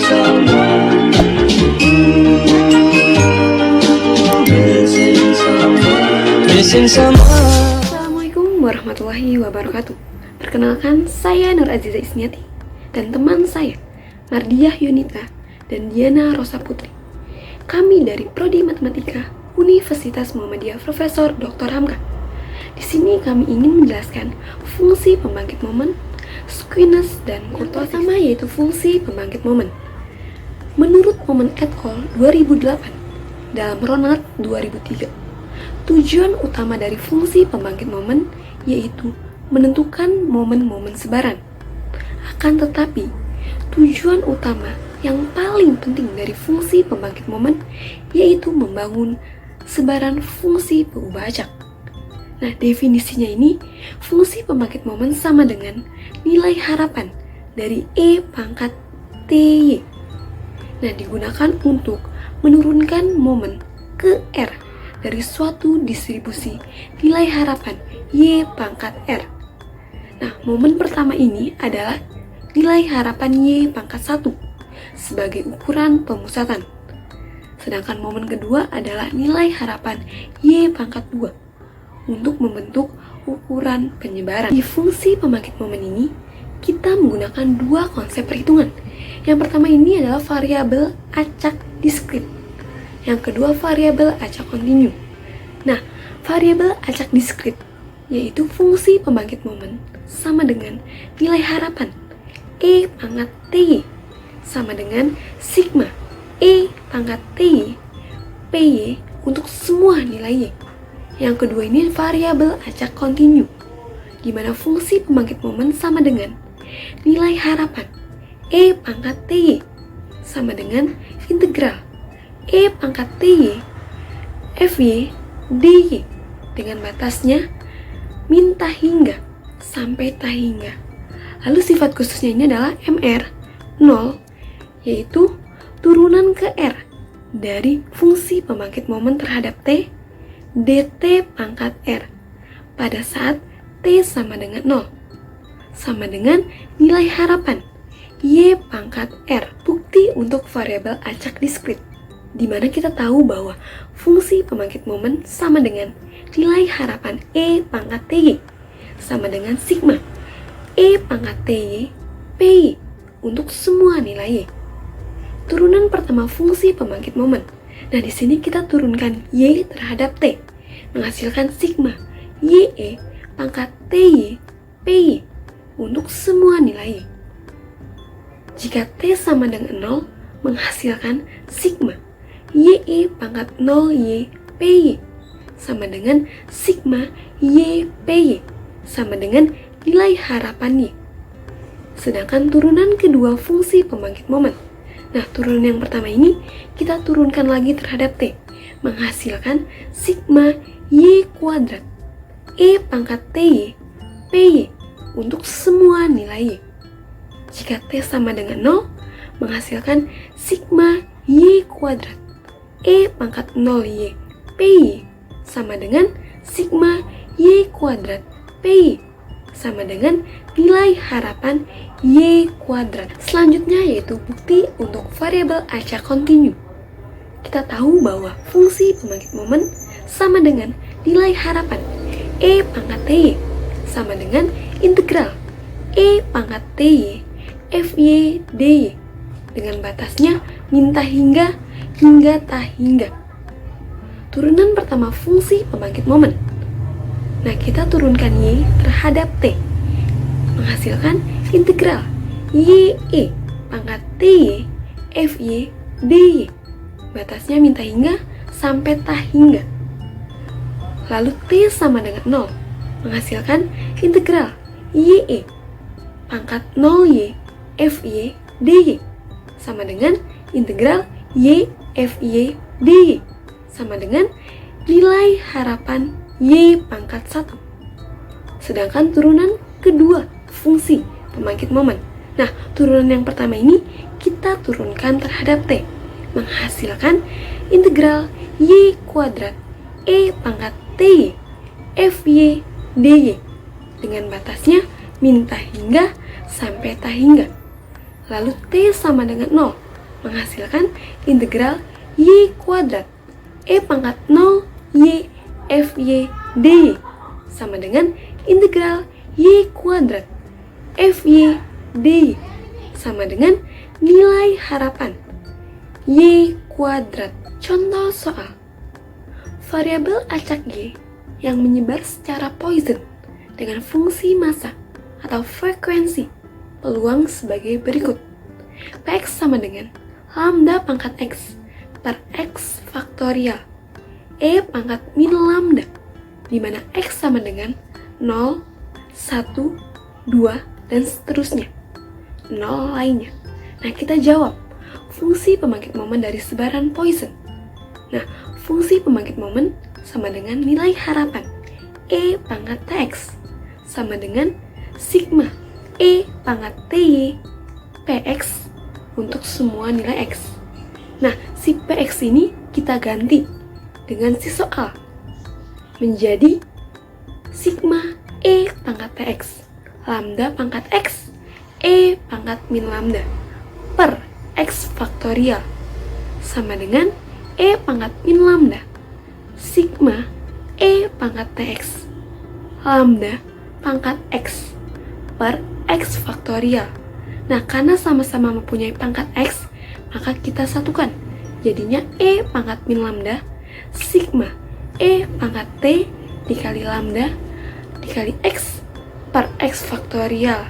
someone, missing someone. Assalamualaikum warahmatullahi wabarakatuh. Perkenalkan, saya Nur Aziza Isniati dan teman saya Mardiah Yunita dan Diana Rosa Putri. Kami dari Prodi Matematika Universitas Muhammadiyah Profesor Dr. Hamka. Di sini kami ingin menjelaskan fungsi pembangkit momen, squeeness, dan kurtosis. Pertama yaitu fungsi pembangkit momen. Menurut Momen et al. 2008 dalam Ronald 2003, tujuan utama dari fungsi pembangkit momen yaitu menentukan momen-momen sebaran. Akan tetapi, tujuan utama yang paling penting dari fungsi pembangkit momen yaitu membangun sebaran fungsi pengubah acak. Nah, definisinya ini, fungsi pembangkit momen sama dengan nilai harapan dari E pangkat TY. Nah, digunakan untuk menurunkan momen ke R dari suatu distribusi nilai harapan Y pangkat R. Nah, momen pertama ini adalah nilai harapan Y pangkat 1 sebagai ukuran pemusatan. Sedangkan momen kedua adalah nilai harapan Y pangkat 2 untuk membentuk ukuran penyebaran. Di fungsi pembangkit momen ini, kita menggunakan dua konsep perhitungan. Yang pertama ini adalah variabel acak diskrit. Yang kedua variabel acak kontinu. Nah, variabel acak diskrit yaitu fungsi pembangkit momen sama dengan nilai harapan E pangkat TY sama dengan sigma E pangkat TY PY untuk semua nilai Y. Yang kedua ini variabel acak kontinu, di mana fungsi pembangkit momen sama dengan nilai harapan E pangkat TY sama dengan integral E pangkat TY FY DY dengan batasnya min tak hingga sampai tak hingga. Lalu sifat khususnya ini adalah MR 0, yaitu turunan ke R dari fungsi pembangkit momen terhadap T dt pangkat R pada saat T sama dengan 0, sama dengan nilai harapan Y pangkat R. Bukti untuk variabel acak diskrit, di mana kita tahu bahwa fungsi pembangkit momen sama dengan nilai harapan E pangkat TY sama dengan sigma E pangkat TY PY untuk semua nilai Y. Turunan pertama fungsi pembangkit momen. Nah, di sini kita turunkan Y terhadap T, menghasilkan sigma YE pangkat TY PY untuk semua nilai Y. Jika T sama dengan 0, menghasilkan sigma YE pangkat 0Y PY sama dengan sigma Y PY sama dengan nilai harapan Y. Sedangkan turunan kedua fungsi pembangkit momen. Nah, turunan yang pertama ini kita turunkan lagi terhadap T, menghasilkan sigma Y kuadrat E pangkat TY PY untuk semua nilai Y. Jika T sama dengan 0, menghasilkan sigma Y kuadrat E pangkat 0Y PY sama dengan sigma Y kuadrat PY sama dengan nilai harapan Y kuadrat. Selanjutnya yaitu bukti untuk variabel acak kontinu. Kita tahu bahwa fungsi pembangkit momen sama dengan nilai harapan E pangkat TY sama dengan integral E pangkat TY FY DY dengan batasnya min tak hingga hingga tak hingga. Turunan pertama fungsi pembangkit momen. Nah, kita turunkan Y terhadap T, menghasilkan integral YE pangkat TY FY DY. Batasnya min tak hingga sampai tak hingga. Lalu T sama dengan 0, menghasilkan integral YE pangkat 0Y FY DY sama dengan integral Y FY DY sama dengan nilai harapan Y pangkat 1. Sedangkan turunan kedua fungsi pembangkit momen. Nah, turunan yang pertama ini kita turunkan terhadap T, menghasilkan integral Y kuadrat E pangkat TY FY DY dengan batasnya min tak hingga sampai tak hingga. Lalu T sama dengan 0, menghasilkan integral Y kuadrat E pangkat 0 Y FY DY sama dengan integral Y kuadrat FY DY sama dengan nilai harapan Y kuadrat. Contoh soal. Variabel acak Y yang menyebar secara Poisson dengan fungsi massa atau frekuensi peluang sebagai berikut. Px sama dengan lambda pangkat X per X faktorial E pangkat min lambda, di mana X sama dengan 0, 1, 2, dan seterusnya. 0 lainnya. Nah, kita jawab fungsi pembangkit momen dari sebaran Poisson. Nah, fungsi pembangkit momen sama dengan nilai harapan E pangkat Tx sama dengan sigma E pangkat Ty Px untuk semua nilai X. Nah, si Px ini kita ganti dengan si soal menjadi sigma E pangkat Tx lambda pangkat X E pangkat min lambda per X faktorial sama dengan E pangkat min lambda sigma E pangkat Tx lambda pangkat X per X faktorial. Nah, karena sama-sama mempunyai pangkat X, maka kita satukan. Jadinya E pangkat min lambda sigma E pangkat T dikali lambda dikali X per X faktorial.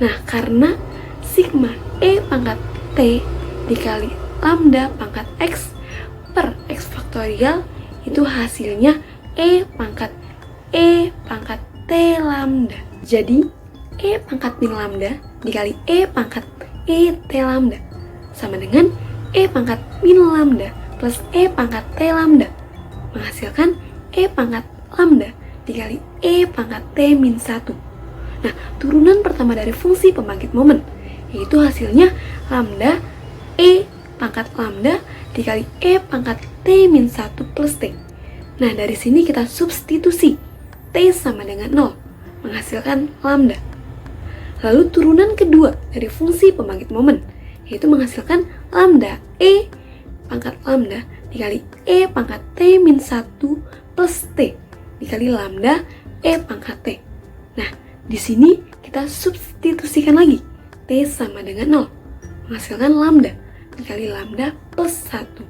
Nah, karena sigma E pangkat T dikali lambda pangkat X per X faktorial itu hasilnya E pangkat T lambda. Jadi E pangkat min lambda dikali E pangkat T lambda sama dengan E pangkat min lambda plus E pangkat T lambda menghasilkan E pangkat lambda dikali E pangkat T min 1. Nah, turunan pertama dari fungsi pembangkit momen yaitu hasilnya lambda E pangkat lambda dikali E pangkat T min 1 plus T. Nah, dari sini kita substitusi T sama dengan 0 menghasilkan lambda. Lalu turunan kedua dari fungsi pembangkit momen yaitu menghasilkan lambda E pangkat lambda dikali E pangkat T min 1 plus T dikali lambda E pangkat T. Nah, di sini kita substitusikan lagi T sama dengan 0 menghasilkan lambda dikali lambda plus 1.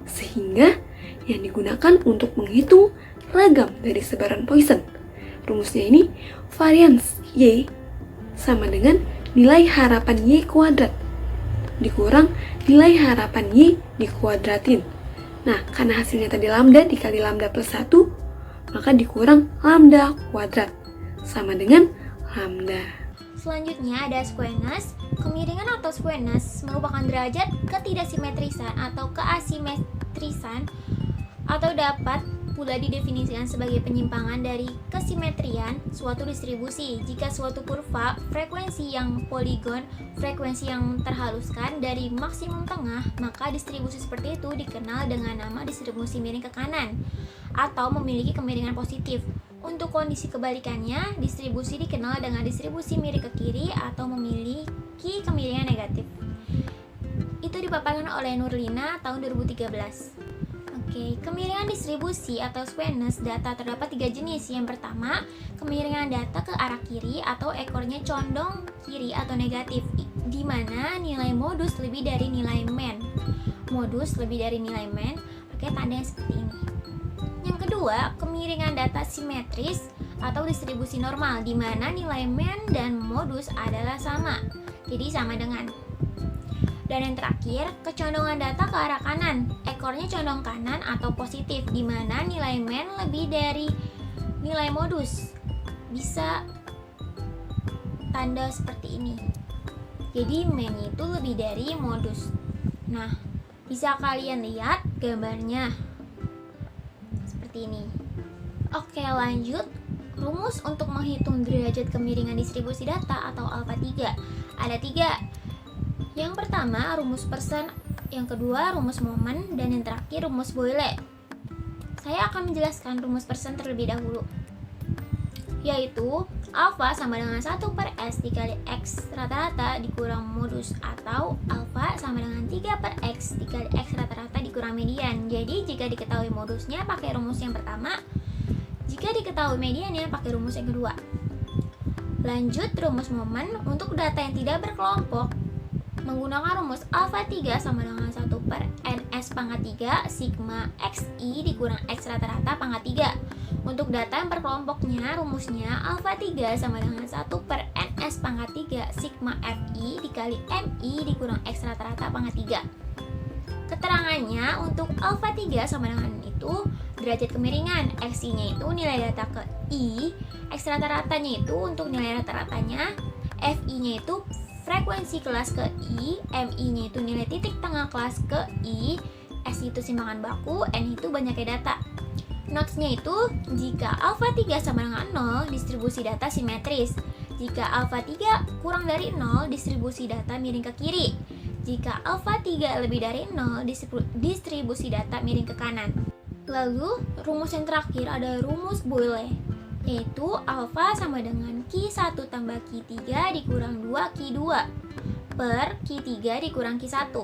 Sehingga yang digunakan untuk menghitung ragam dari sebaran Poisson. Rumusnya ini varians Y sama dengan nilai harapan Y kuadrat dikurang nilai harapan Y dikuadratin. Nah, karena hasilnya tadi lambda dikali lambda plus 1, maka dikurang lambda kuadrat sama dengan lambda. Selanjutnya ada squeness. Kemiringan atau squeness merupakan derajat ketidaksimetrisan atau keasimetrisan atau dapat pula didefinisikan sebagai penyimpangan dari kesimetrian suatu distribusi. Jika suatu kurva frekuensi yang poligon, frekuensi yang terhaluskan dari maksimum tengah, maka distribusi seperti itu dikenal dengan nama distribusi miring ke kanan atau memiliki kemiringan positif. Untuk kondisi kebalikannya, distribusi dikenal dengan distribusi miring ke kiri atau memiliki kemiringan negatif. Itu dipaparkan oleh Nurlina tahun 2013. Oke, kemiringan distribusi atau squeness data terdapat 3 jenis. Yang pertama, kemiringan data ke arah kiri atau ekornya condong kiri atau negatif, di mana nilai modus lebih dari nilai mean. Modus lebih dari nilai mean pakai tanda yang seperti ini. Yang kedua, kemiringan data simetris atau distribusi normal, di mana nilai mean dan modus adalah sama, jadi sama dengan. Dan yang terakhir, kecondongan data ke arah kanan, ekornya condong kanan atau positif, di mana nilai mean lebih dari nilai modus. Bisa tanda seperti ini. Jadi mean itu lebih dari modus. Nah, bisa kalian lihat gambarnya seperti ini. Oke, lanjut. Rumus untuk menghitung derajat kemiringan distribusi data atau alfa 3. Ada 3. Yang pertama, rumus persen, yang kedua, rumus momen, dan yang terakhir, rumus Boyle. Saya akan menjelaskan rumus persen terlebih dahulu. yaitu alfa sama dengan 1 per S dikali X rata-rata dikurang modus, atau alfa sama dengan 3 per X dikali X rata-rata dikurang median. Jadi jika diketahui modusnya pakai rumus yang pertama, jika diketahui mediannya pakai rumus yang kedua. Lanjut rumus momen untuk data yang tidak berkelompok menggunakan rumus alfa 3 sama dengan 1 per NS pangkat 3 sigma XI dikurang X rata-rata pangkat 3. Untuk data yang berkelompoknya rumusnya alfa 3 sama dengan 1 per NS pangkat 3 sigma FI dikali MI dikurang X rata-rata pangkat 3. Keterangannya untuk alfa 3 sama dengan itu derajat kemiringan, XI-nya itu nilai data ke I, X rata-ratanya itu untuk nilai rata-ratanya, FI-nya itu frekuensi kelas ke I, MI-nya itu nilai titik tengah kelas ke I, S itu simpangan baku, N itu banyaknya data. Notes-nya itu, jika alfa 3 sama dengan 0, distribusi data simetris. Jika alfa 3 kurang dari 0, distribusi data miring ke kiri. Jika alfa 3 lebih dari 0, distribusi data miring ke kanan. Lalu, rumus yang terakhir ada rumus Boyle, yaitu alfa sama dengan Q1 tambah Q3 dikurang 2 Q2 per Q3 dikurang Q1.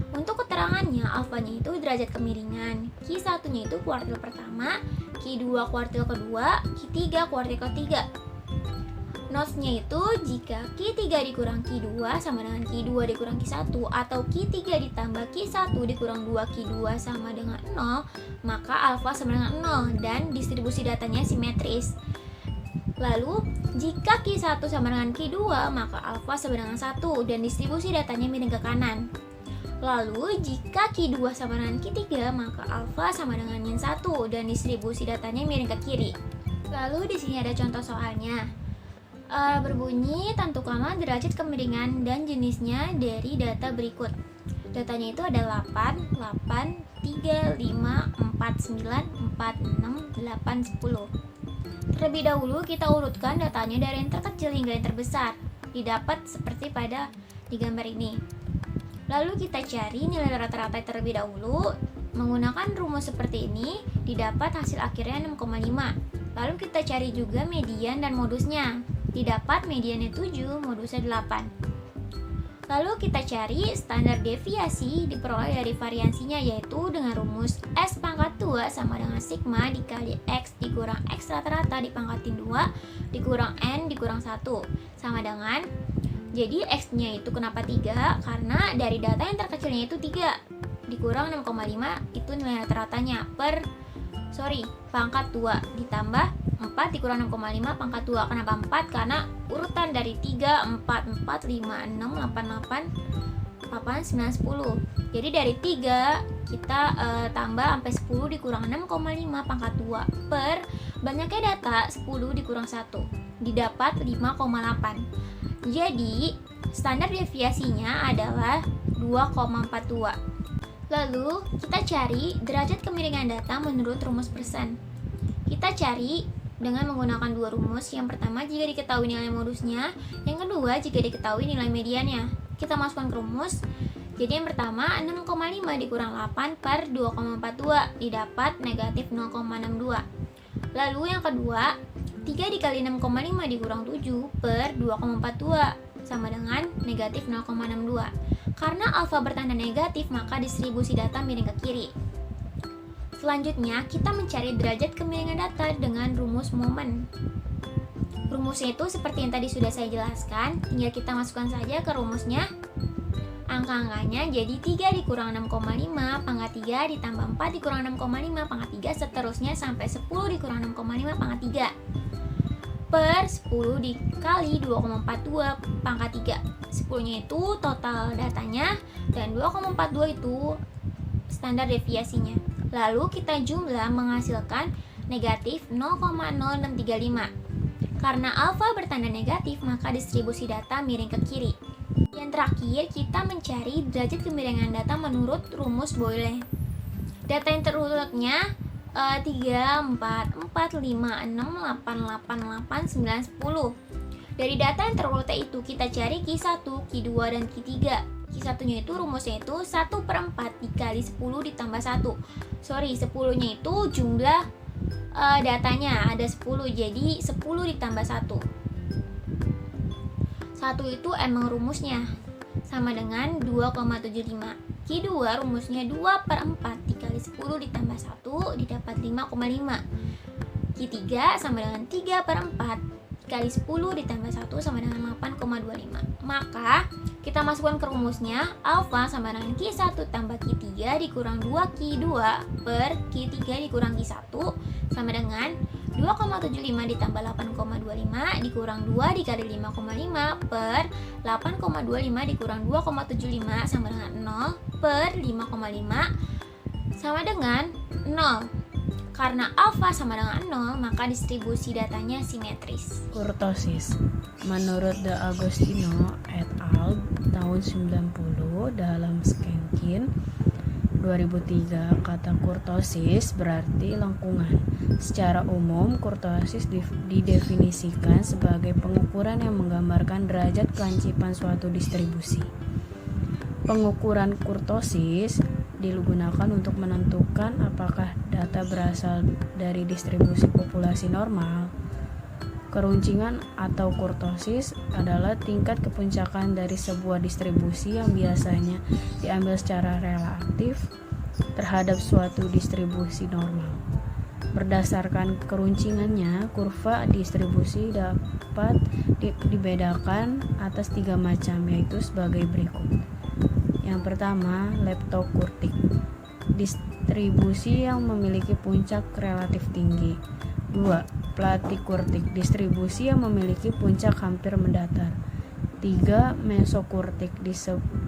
Untuk keterangannya, alfanya itu derajat kemiringan, Q1 nya itu kuartil pertama, Q2 kuartil kedua, Q3 kuartil ketiga. Notes-nya itu, jika Q3 dikurang Q2 sama dengan Q2 dikurang Q1, atau Q3 ditambah Q1 dikurang 2 Q2 sama dengan 0, maka alfa sama dengan 0 dan distribusi datanya simetris. Lalu, jika Q1 sama dengan Q2, maka alfa sama dengan 1 dan distribusi datanya miring ke kanan. Lalu, jika Q2 sama dengan Q3, maka alfa sama dengan min 1 dan distribusi datanya miring ke kiri. Lalu, di sini ada contoh soalnya. Berbunyi, tentukanlah derajat kemiringan dan jenisnya dari data berikut. Datanya itu ada 8, 8, 3, 5, 4, 9, 4, 6, 8, 10. Terlebih dahulu kita urutkan datanya dari yang terkecil hingga yang terbesar. Didapat seperti pada di gambar ini. Lalu kita cari nilai rata-rata terlebih dahulu. Menggunakan rumus seperti ini, didapat hasil akhirnya 6,5. Lalu kita cari juga median dan modusnya. Didapat mediannya 7, modusnya 8. Lalu kita cari standar deviasi diperoleh dari variansinya, yaitu dengan rumus S pangkat 2 sama dengan sigma dikali X dikurang X rata-rata dipangkatin 2 dikurang N dikurang 1 sama dengan, jadi X-nya itu kenapa 3? Karena dari data yang terkecilnya itu 3 dikurang 6,5 itu nilai rata-ratanya pangkat 2 ditambah 4 dikurang 6,5 pangkat 2. Kenapa 4? Karena urutan dari 3, 4, 4, 5, 6, 8, 8, 8, 9, 10. Jadi dari 3 kita tambah sampai 10 dikurang 6,5 pangkat 2 per banyaknya data 10 dikurang 1 didapat 5,8. Jadi standar deviasinya adalah 2,42. Lalu kita cari derajat kemiringan data menurut rumus persen. Kita cari dengan menggunakan dua rumus. Yang pertama jika diketahui nilai modusnya, yang kedua jika diketahui nilai mediannya. Kita masukkan ke rumus. Jadi yang pertama 6,5 dikurang 8 per 2,42 didapat negatif 0,62. Lalu yang kedua 3 dikali 6,5 dikurang 7 per 2,42 sama dengan negatif 0,62. Karena alfa bertanda negatif, maka distribusi data miring ke kiri. Selanjutnya, kita mencari derajat kemiringan data dengan rumus momen. Rumusnya itu seperti yang tadi sudah saya jelaskan, tinggal kita masukkan saja ke rumusnya. Angka-angkanya jadi 3 dikurang 6,5 pangkat 3 ditambah 4 dikurang 6,5 pangkat 3 seterusnya sampai 10 dikurang 6,5 pangkat 3 per 10 dikali 2,42 pangkat 3. 10 nya itu total datanya dan 2,42 itu standar deviasinya. Lalu kita jumlah menghasilkan negatif 0,0635. Karena alfa bertanda negatif maka distribusi data miring ke kiri. Yang terakhir kita mencari derajat kemiringan data menurut rumus Boyle. Data yang terurutnya 3, 4, 4, 5, 6, 8, 8, 8, 9, 10. Dari data yang terurutnya itu kita cari Q1, Q2, dan Q3. Q1 nya itu rumusnya itu 1 per 4 dikali 10 ditambah 1. 10 nya itu jumlah datanya ada 10, jadi 10 ditambah 1. 1 itu emang rumusnya sama dengan 2,75. Q2 rumusnya 2/4 dikali 10 ditambah 1 didapat 5,5. Q3 sama dengan 3/4 dikali 10 ditambah 1 sama dengan 8,25. Maka kita masukkan ke rumusnya, alfa sama dengan Q1 tambah Q3 dikurang 2Q2 per Q3 dikurang Q1 sama dengan 2,75 ditambah 8,25 dikurang 2 dikali 5,5 per 8,25 dikurang 2,75 sama dengan 0 per 5,5 sama dengan 0. Karena alfa sama dengan 0, maka distribusi datanya simetris. Kurtosis. Menurut De Agostino et al. Tahun 90 dalam Skenkin 2003, kata kurtosis berarti lengkungan. Secara umum, kurtosis didefinisikan sebagai pengukuran yang menggambarkan derajat kelancipan suatu distribusi. Pengukuran kurtosis digunakan untuk menentukan apakah data berasal dari distribusi populasi normal. Keruncingan atau kurtosis adalah tingkat kepuncakan dari sebuah distribusi yang biasanya diambil secara relatif terhadap suatu distribusi normal. Berdasarkan keruncingannya, kurva distribusi dapat dibedakan atas 3 macam, yaitu sebagai berikut. Yang pertama, leptokurtik, distribusi yang memiliki puncak relatif tinggi. 2. Platikurtik, distribusi yang memiliki puncak hampir mendatar. 3. Mesokurtik,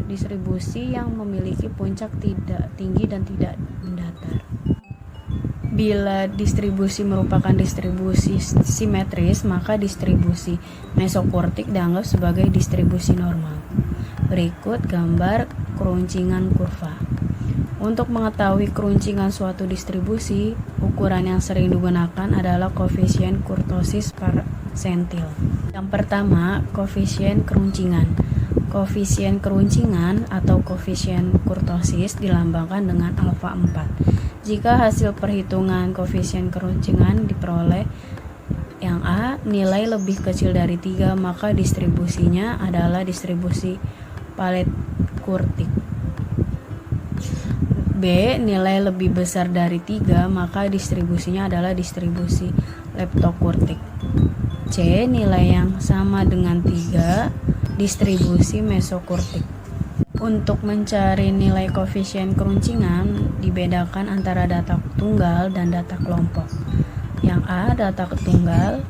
distribusi yang memiliki puncak tidak tinggi dan tidak mendatar. Bila distribusi merupakan distribusi simetris, maka distribusi mesokurtik dianggap sebagai distribusi normal. Berikut gambar keruncingan kurva. Untuk mengetahui keruncingan suatu distribusi, ukuran yang sering digunakan adalah koefisien kurtosis persentil. Yang pertama, koefisien keruncingan. Koefisien keruncingan atau koefisien kurtosis dilambangkan dengan alfa 4. Jika hasil perhitungan koefisien keruncingan diperoleh yang A nilai lebih kecil dari 3, maka distribusinya adalah distribusi Platikurtik. B nilai lebih besar dari 3, maka distribusinya adalah distribusi leptokurtik. C nilai yang sama dengan 3, distribusi mesokurtik. Untuk mencari nilai koefisien keruncingan dibedakan antara data tunggal dan data kelompok. Yang A data tunggal,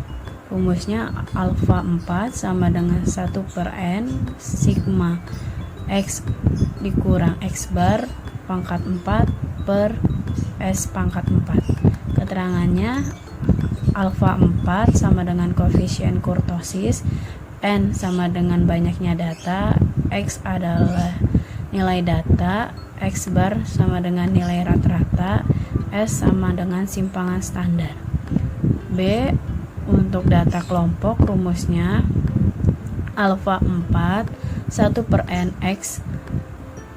rumusnya alfa 4 sama dengan 1/n sigma x dikurang x bar pangkat 4 per s pangkat 4. Keterangannya, alfa 4 sama dengan koefisien kurtosis, n sama dengan banyaknya data, x adalah nilai data, x bar sama dengan nilai rata-rata, s sama dengan simpangan standar. B untuk data kelompok, rumusnya alfa 4 1/n x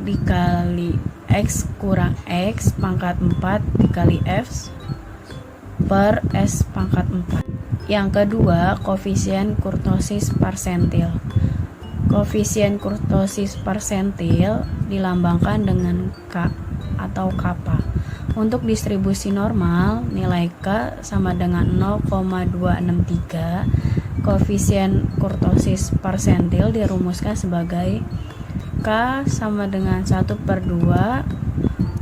dikali x kurang x pangkat 4 dikali f per s pangkat 4. Yang kedua, koefisien kurtosis persentil. Koefisien kurtosis persentil dilambangkan dengan K atau kappa. Untuk distribusi normal, nilai K sama dengan 0,263. Koefisien kurtosis persentil dirumuskan sebagai K sama dengan 1/2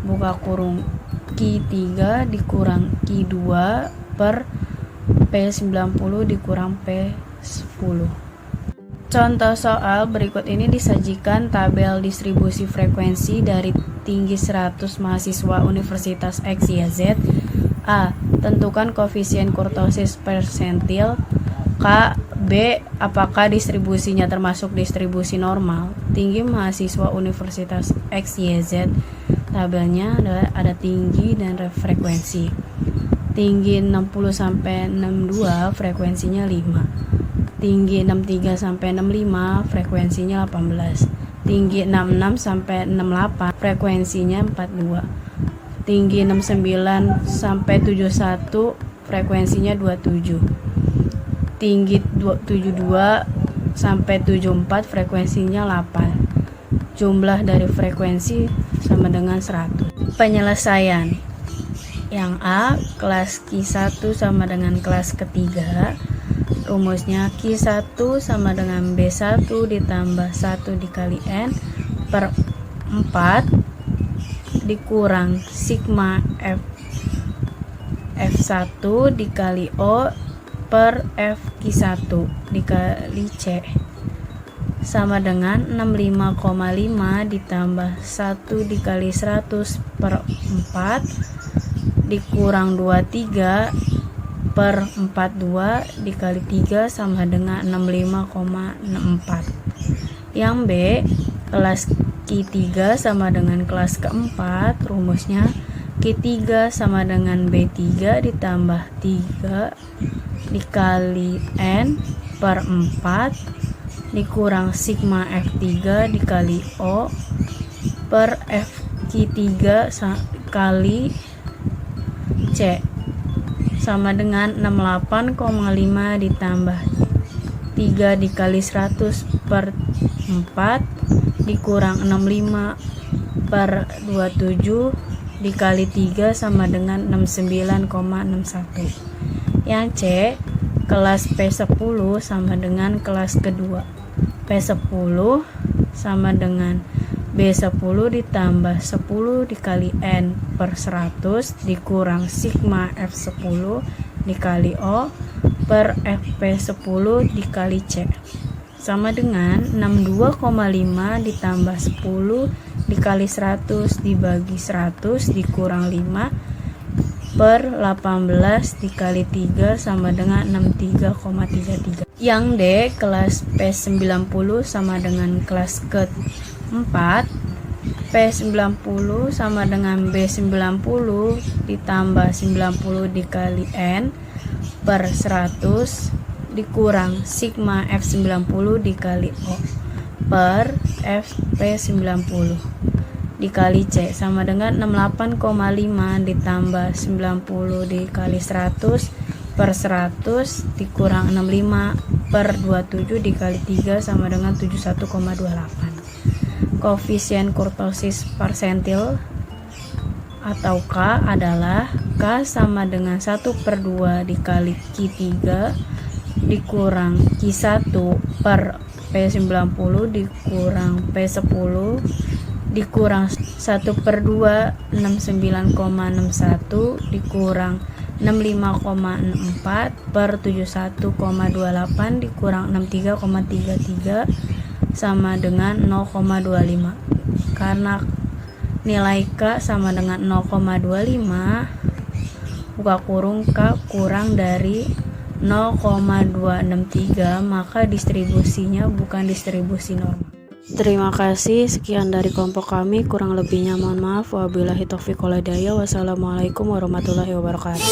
buka kurung Q3 dikurang Q2 per P90 dikurang P10. Contoh soal berikut ini disajikan tabel distribusi frekuensi dari tinggi 100 mahasiswa Universitas XYZ. A. Tentukan koefisien kurtosis persentil. K. B. Apakah distribusinya termasuk distribusi normal? Tinggi mahasiswa Universitas XYZ. Tabelnya ada tinggi dan frekuensi. Tinggi 60 sampai 62 frekuensinya 5. Tinggi 63 sampai 65 frekuensinya 18. Tinggi 66 sampai 68 frekuensinya 42. Tinggi 69 sampai 71 frekuensinya 27. Tinggi 72 sampai 74 frekuensinya 8. Jumlah dari frekuensi sama dengan 100. Penyelesaian. Yang A, kelas Q1 sama dengan kelas ketiga. Rumusnya Q1 sama dengan B1 ditambah 1 dikali N per 4 dikurang sigma F1 dikali O per F Q1 dikali C sama dengan 65,5 ditambah 1 dikali 100 per 4 dikurang 23 per 42 dikali 3 sama dengan 65,64. Yang B, kelas Q3 sama dengan kelas keempat. Rumusnya Q3 sama dengan B3 ditambah 3 dikali N per 4 dikurang sigma F3 dikali O per F Q3 kali C sama dengan 68,5 ditambah 3 dikali 100 per 4 dikurang 65 per 27 dikali 3 sama dengan 69,61. Yang C, kelas P10 sama dengan kelas kedua. P10 sama dengan B10 ditambah 10 dikali N per 100 dikurang sigma F10 dikali O per FP10 dikali C sama dengan 62,5 ditambah 10 dikali 100 dibagi 100 dikurang 5 per 18 dikali 3 sama dengan 63,33. Yang D, kelas P90 sama dengan kelas ke-4. P90 sama dengan B90 ditambah 90 dikali N per 100 dikurang sigma F90 dikali O per FP90 dikali C sama dengan 68,5 ditambah 90 dikali 100 per 100 dikurang 65 per 27 dikali 3 sama dengan 71,28. Koefisien kurtosis persentil atau K adalah K sama dengan 1/2 dikali Q3 dikurang Q1 per P90 dikurang P10 dikurang 1/2 69,61 dikurang 65,64 per 71,28 dikurang 63,33 sama dengan 0,25. Karena nilai K sama dengan 0,25, buka kurung K kurang dari 0,263, maka distribusinya bukan distribusi normal. Terima kasih, sekian dari kelompok kami, kurang lebihnya mohon maaf. Wabillahi taufiq wal hidayah. Wassalamualaikum warahmatullahi wabarakatuh.